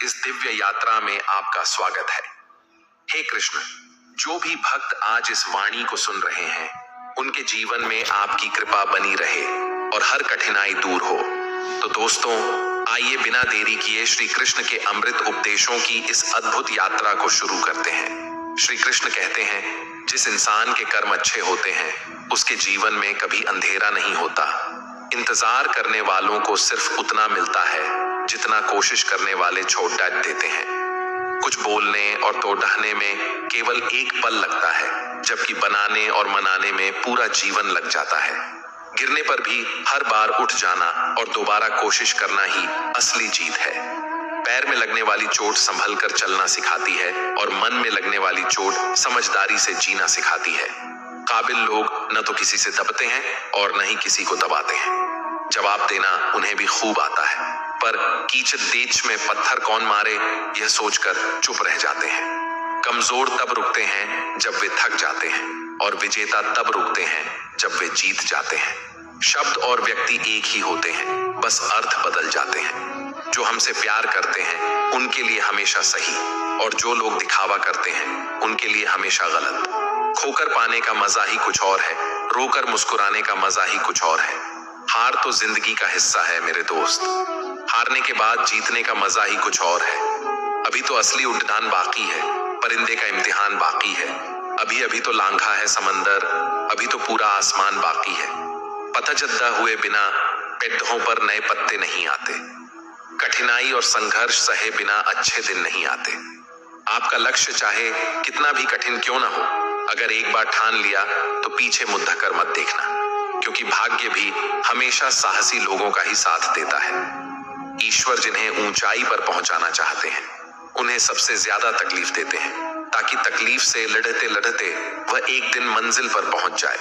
इस दिव्य यात्रा में आपका स्वागत है। हे कृष्ण, जो भी भक्त आज इस वाणी को सुन रहे हैं, उनके जीवन में आपकी कृपा बनी रहे और हर कठिनाई दूर हो। तो दोस्तों, आइए बिना देरी किए श्री कृष्ण के अमृत उपदेशों की इस अद्भुत यात्रा को शुरू करते हैं। श्री कृष्ण कहते हैं, जिस इंसान के कर्म अच्छे होते हैं, उसके जीवन में कभी अंधेरा नहीं होता। इंतजार करने वालों को सिर्फ उतना मिलता है जितना कोशिश करने वाले छोड़ देते हैं। कुछ बोलने और तोड़ने में केवल एक पल लगता है, जबकि बनाने और मनाने में पूरा जीवन लग जाता है। गिरने पर भी हर बार उठ जाना और दोबारा कोशिश करना ही असली जीत है। पैर में लगने वाली चोट संभल कर चलना सिखाती है और मन में लगने वाली चोट समझदारी से जीना सिखाती है। काबिल लोग न तो किसी से दबते हैं और न ही किसी को दबाते हैं। जवाब देना उन्हें भी खूब आता है, पर कीचड़ देश में पत्थर कौन मारे यह सोचकर चुप रह जाते हैं। कमजोर तब रुकते हैं जब वे थक जाते हैं और विजेता तब रुकते हैं जब वे जीत जाते हैं। शब्द और व्यक्ति एक ही होते हैं, बस अर्थ बदल जाते हैं। जो हमसे प्यार करते हैं उनके लिए हमेशा सही, और जो लोग दिखावा करते हैं उनके लिए हमेशा गलत। खोकर पाने का मजा ही कुछ और है, रोकर मुस्कुराने का मजा ही कुछ और है। हार तो जिंदगी का हिस्सा है मेरे दोस्त। हारने के बाद जीतने का मजा ही कुछ और है। अभी तो असली उड़ान बाकी है, परिंदे का इम्तिहान बाकी है। अभी अभी तो लांघा है समंदर, अभी तो पूरा आसमान बाकी है। पतझड़ हुए बिना पेड़ों पर नए पत्ते नहीं आते। कठिनाई और संघर्ष सहे बिना अच्छे दिन नहीं आते। आपका लक्ष्य चाहे कितना भी कठिन क्यों ना हो, अगर एक बार ठान लिया तो पीछे मुड़ कर मत देखना, क्योंकि भाग्य भी हमेशा साहसी लोगों का ही साथ देता है। ईश्वर जिन्हें ऊंचाई पर पहुंचाना चाहते हैं, उन्हें सबसे ज्यादा तकलीफ देते हैं, ताकि तकलीफ से लड़ते लड़ते वह एक दिन मंजिल पर पहुंच जाए।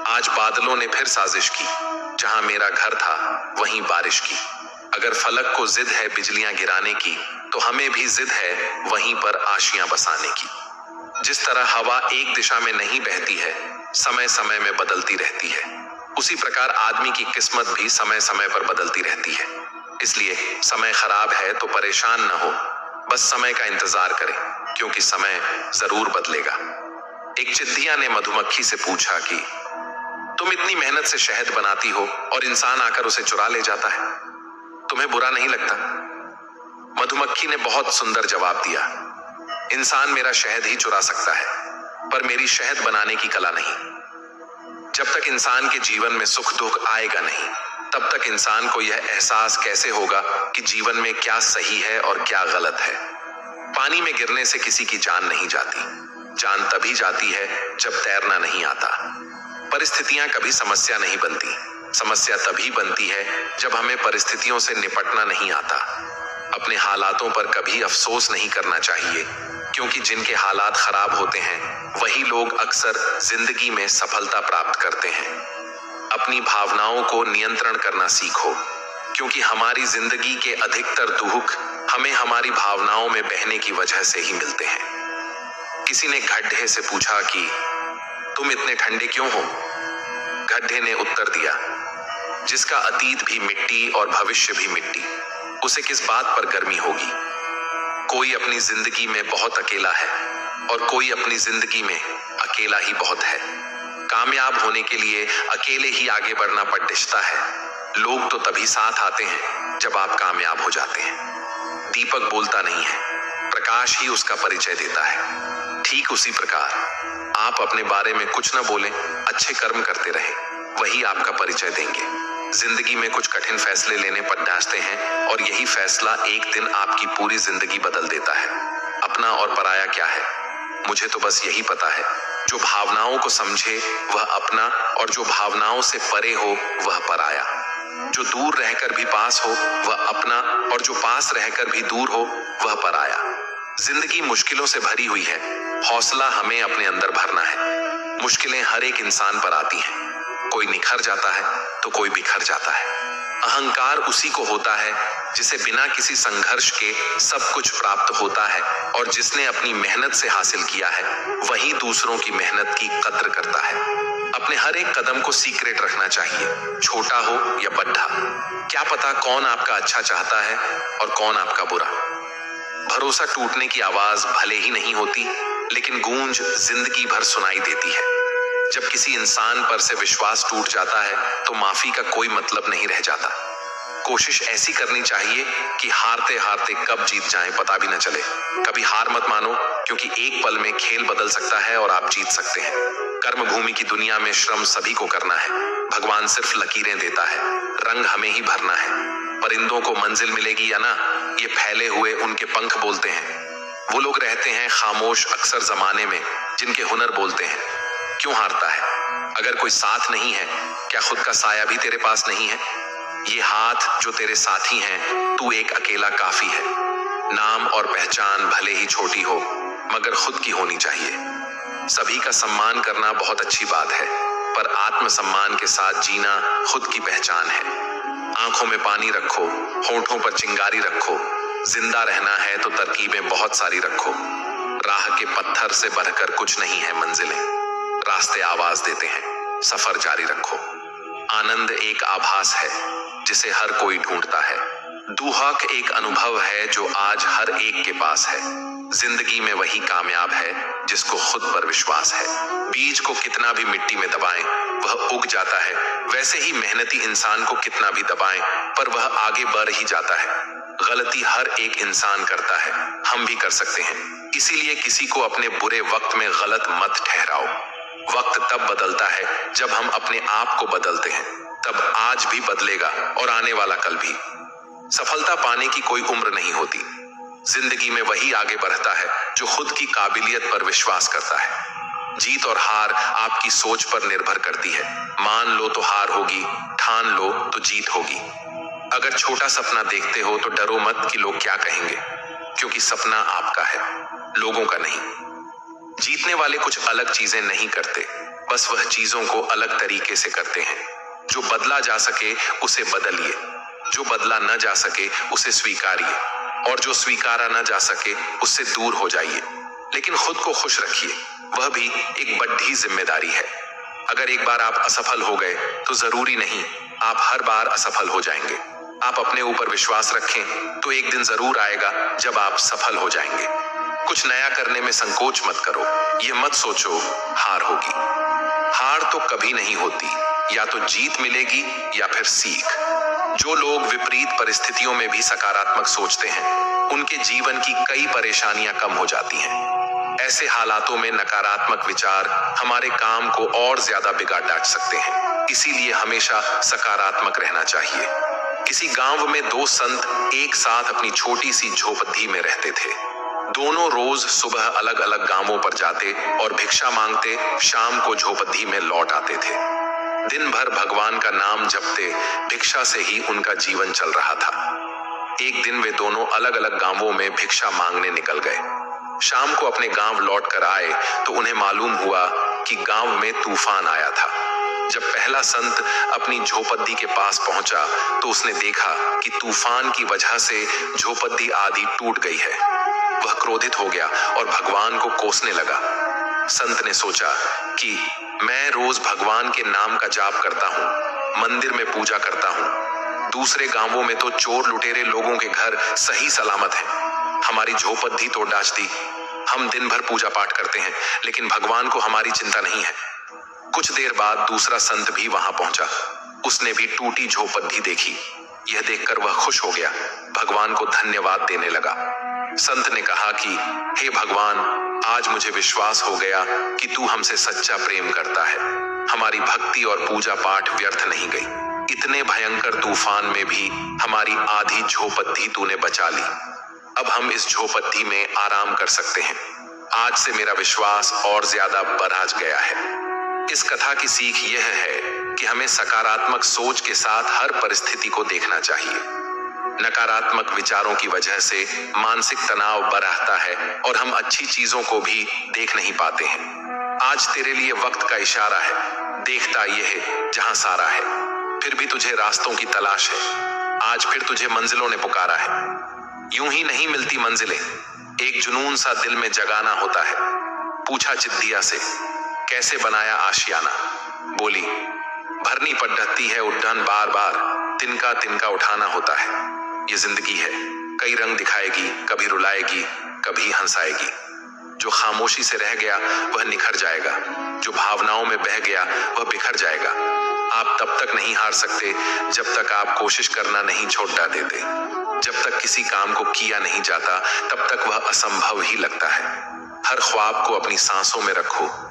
आज बादलों ने फिर साजिश की, जहां मेरा घर था वहीं बारिश की। अगर फलक को जिद है बिजलियां गिराने की, तो हमें भी जिद है वहीं पर आशियां बसाने की। जिस तरह हवा एक दिशा में नहीं बहती है, समय समय में बदलती रहती है, उसी प्रकार आदमी की किस्मत भी समय समय पर बदलती रहती है। इसलिए समय खराब है तो परेशान न हो, बस समय का इंतजार करें, क्योंकि समय जरूर बदलेगा। एक चिड़िया ने मधुमक्खी से पूछा कि तुम इतनी मेहनत से शहद बनाती हो और इंसान आकर उसे चुरा ले जाता है, तुम्हें बुरा नहीं लगता? मधुमक्खी ने बहुत सुंदर जवाब दिया, इंसान मेरा शहद ही चुरा सकता है, पर मेरी शहद बनाने की कला नहीं। जब तक इंसान के जीवन में सुख दुख आएगा नहीं, तब तक इंसान को यह एहसास कैसे होगा कि जीवन में क्या सही है और क्या गलत है। पानी में गिरने से किसी की जान नहीं जाती। जान तभी जाती है जब तैरना नहीं आता। परिस्थितियां कभी समस्या नहीं बनती। समस्या तभी बनती है जब हमें परिस्थितियों से निपटना नहीं आता। अपने हालातों पर कभी अफसोस नहीं करना चाहिए, क्योंकि जिनके हालात खराब होते हैं वही लोग अक्सर जिंदगी में सफलता प्राप्त करते हैं। अपनी भावनाओं को नियंत्रण करना सीखो, क्योंकि हमारी जिंदगी के अधिकतर दुख हमें हमारी भावनाओं में बहने की वजह से ही मिलते हैं। किसी ने गड्ढे से पूछा कि तुम इतने ठंडे क्यों हो? गड्ढे ने उत्तर दिया, जिसका अतीत भी मिट्टी और भविष्य भी मिट्टी, उसे किस बात पर गर्मी होगी। कोई अपनी जिंदगी में बहुत अकेला है और कोई अपनी जिंदगी में अकेला ही बहुत है। कामयाब होने के लिए अकेले ही आगे बढ़ना पड़ता है। लोग तो तभी साथ आते हैं जब आप कामयाब हो जाते हैं। दीपक बोलता नहीं है, प्रकाश ही उसका परिचय देता है। ठीक उसी प्रकार आप अपने बारे में कुछ न बोलें, अच्छे कर्म करते रहें, वही आपका परिचय देंगे। जिंदगी में कुछ कठिन फैसले लेने पड़ते हैं और यही फैसला एक दिन आपकी पूरी जिंदगी बदल देता है। अपना और पराया क्या है? मुझे तो बस यही पता है, जो भावनाओं को समझे वह अपना, और जो भावनाओं से परे हो वह पराया। जो दूर रहकर भी पास हो वह अपना, और जो पास रहकर भी दूर हो वह पराया। जिंदगी मुश्किलों से भरी हुई है, हौसला हमें अपने अंदर भरना है। मुश्किलें हर एक इंसान पर आती हैं, कोई निखर जाता है तो कोई बिखर जाता है। अहंकार उसी को होता है जिसे बिना किसी संघर्ष के सब कुछ प्राप्त होता है, और जिसने अपनी मेहनत से हासिल किया है वही दूसरों की मेहनत की कद्र करता है। अपने हर एक कदम को सीक्रेट रखना चाहिए, छोटा हो या बड़ा। क्या पता कौन आपका अच्छा चाहता है और कौन आपका बुरा। भरोसा टूटने की आवाज भले ही नहीं होती, लेकिन गूंज जिंदगी भर सुनाई देती है। जब किसी इंसान पर से विश्वास टूट जाता है तो माफी का कोई मतलब नहीं रह जाता। कोशिश ऐसी करनी चाहिए कि हारते हारते कब जीत जाएं पता भी न चले। कभी हार मत मानो, क्योंकि एक पल में खेल बदल सकता है और आप जीत सकते हैं। कर्म भूमि की दुनिया में श्रम सभी को करना है। भगवान सिर्फ लकीरें देता है, रंग हमें ही भरना है। परिंदों को मंजिल मिलेगी या ना, ये फैले हुए उनके पंख बोलते हैं। वो लोग रहते हैं खामोश अक्सर जमाने में जिनके हुनर बोलते हैं। क्यों हारता है? अगर कोई साथ नहीं है, क्या खुद का साया भी तेरे पास नहीं है? ये हाथ जो तेरे साथी हैं, तू एक अकेला काफी है। नाम और पहचान भले ही छोटी हो, मगर खुद की होनी चाहिए। सभी का सम्मान करना बहुत अच्छी बात है, पर आत्मसम्मान के साथ जीना खुद की पहचान है। आंखों में पानी रखो, होठों पर चिंगारी रखो। जिंदा रहना है तो तरकीबें बहुत सारी रखो। राह के पत्थर से बढ़कर कुछ नहीं है मंजिलें। रास्ते आवाज देते हैं, सफर जारी रखो। आनंद एक आभास है जिसे हर कोई ढूंढता है। दुहक एक अनुभव है जो आज हर एक के पास है। जिंदगी में वही कामयाब है जिसको खुद पर विश्वास है। बीज को कितना भी मिट्टी में दबाएं, वह उग जाता है। वैसे ही मेहनती इंसान को कितना भी दबाएं, पर वह आगे बढ़ ही जाता है। गलती हर एक इंसान करता है, हम भी कर सकते हैं। इसीलिए किसी को अपने बुरे वक्त में गलत मत ठहराओ। वक्त तब बदलता है जब हम अपने आप को बदलते हैं। तब आज भी बदलेगा और आने वाला कल भी। सफलता पाने की कोई उम्र नहीं होती। जिंदगी में वही आगे बढ़ता है जो खुद की काबिलियत पर विश्वास करता है। जीत और हार आपकी सोच पर निर्भर करती है। मान लो तो हार होगी, ठान लो तो जीत होगी। अगर छोटा सपना देखते हो तो डरो मत कि लोग क्या कहेंगे, क्योंकि सपना आपका है, लोगों का नहीं। जीतने वाले कुछ अलग चीजें नहीं करते, बस वह चीजों को अलग तरीके से करते हैं। जो बदला जा सके उसे बदलिए, जो बदला न जा सके उसे स्वीकारिए, और जो स्वीकारा न जा सके उससे दूर हो जाइए। लेकिन खुद को खुश रखिए, वह भी एक बड़ी जिम्मेदारी है। अगर एक बार आप असफल हो गए तो जरूरी नहीं आप हर बार असफल हो जाएंगे। आप अपने ऊपर विश्वास रखें तो एक दिन जरूर आएगा जब आप सफल हो जाएंगे। कुछ नया करने में संकोच मत करो। ये मत सोचो हार होगी। हार तो कभी नहीं होती, या तो जीत मिलेगी या फिर सीख। जो लोग विपरीत परिस्थितियों में भी सकारात्मक सोचते हैं, उनके जीवन की कई परेशानियां कम हो जाती हैं। ऐसे हालातों में नकारात्मक विचार हमारे काम को और ज्यादा बिगाड़ डाल सकते हैं। इसीलिए हमेशा सकारात्मक रहना चाहिए। किसी गांव में दो संत एक साथ अपनी छोटी सी झोपड़ी में रहते थे। दोनों रोज सुबह अलग अलग गांवों पर जाते और भिक्षा मांगते, शाम को झोपड़ी में लौट आते थे। दिन भर भगवान का नाम जपते, भिक्षा से ही उनका जीवन चल रहा था। एक दिन वे दोनों अलग अलग गांवों में भिक्षा मांगने निकल गए। शाम को अपने गांव लौट कर आए तो उन्हें मालूम हुआ कि गांव में तूफान आया था। जब पहला संत अपनी झोपड़ी के पास पहुंचा तो उसने देखा कि तूफान की वजह से झोपड़ी आधी टूट गई है। वह क्रोधित हो गया और भगवान को कोसने लगा। संत ने सोचा कि मैं रोज भगवान के नाम का जाप करता हूँ, मंदिर में पूजा करता हूँ। दूसरे गांवों में तो चोर लुटेरे लोगों के घर सही सलामत हैं। हमारी झोपड़ी तोड़ डाच दी। हम दिन भर पूजा पाठ करते हैं, लेकिन भगवान को हमारी चिंता नहीं है। कुछ देर बाद दूसरा संत भी वहां पहुंचा। उसने भी टूटी झोपड़ी देखी। यह देखकर वह खुश हो गया, भगवान को धन्यवाद देने लगा। संत ने कहा कि हे भगवान, आज मुझे विश्वास हो गया कि तू हमसे सच्चा प्रेम करता है। हमारी भक्ति और पूजा पाठ व्यर्थ नहीं गई। इतने भयंकर तूफान में भी हमारी आधी झोपड़ी तूने बचा ली। अब हम इस झोपड़ी में आराम कर सकते हैं। आज से मेरा विश्वास और ज्यादा बढ़ गया है। इस कथा की सीख यह है कि हमें सकारात्मक सोच के साथ हर परिस्थिति को देखना चाहिए। नकारात्मक विचारों की वजह से मानसिक तनाव बढ़ता है और हम अच्छी चीजों को भी देख नहीं पाते हैं। आज तेरे लिए वक्त का इशारा है, देखता यह है जहां सारा है। फिर भी तुझे रास्तों की तलाश है। आज फिर तुझे मंजिलों ने पुकारा है। यूं ही नहीं मिलती मंजिलें, एक जुनून सा दिल में जगाना होता है। पूछा चिद्दिया से, कैसे बनाया आशियाना? बोली, भरनी पड़ती है उड्डान बार बार, तिनका तिनका उठाना होता है। ये जिंदगी है, कई रंग दिखाएगी, कभी रुलाएगी, कभी हंसाएगी। जो खामोशी से रह गया वह निखर जाएगा, जो भावनाओं में बह गया वह बिखर जाएगा। आप तब तक नहीं हार सकते जब तक आप कोशिश करना नहीं छोड़ देते। जब तक किसी काम को किया नहीं जाता तब तक वह असंभव ही लगता है। हर ख्वाब को अपनी सांसों में रखो,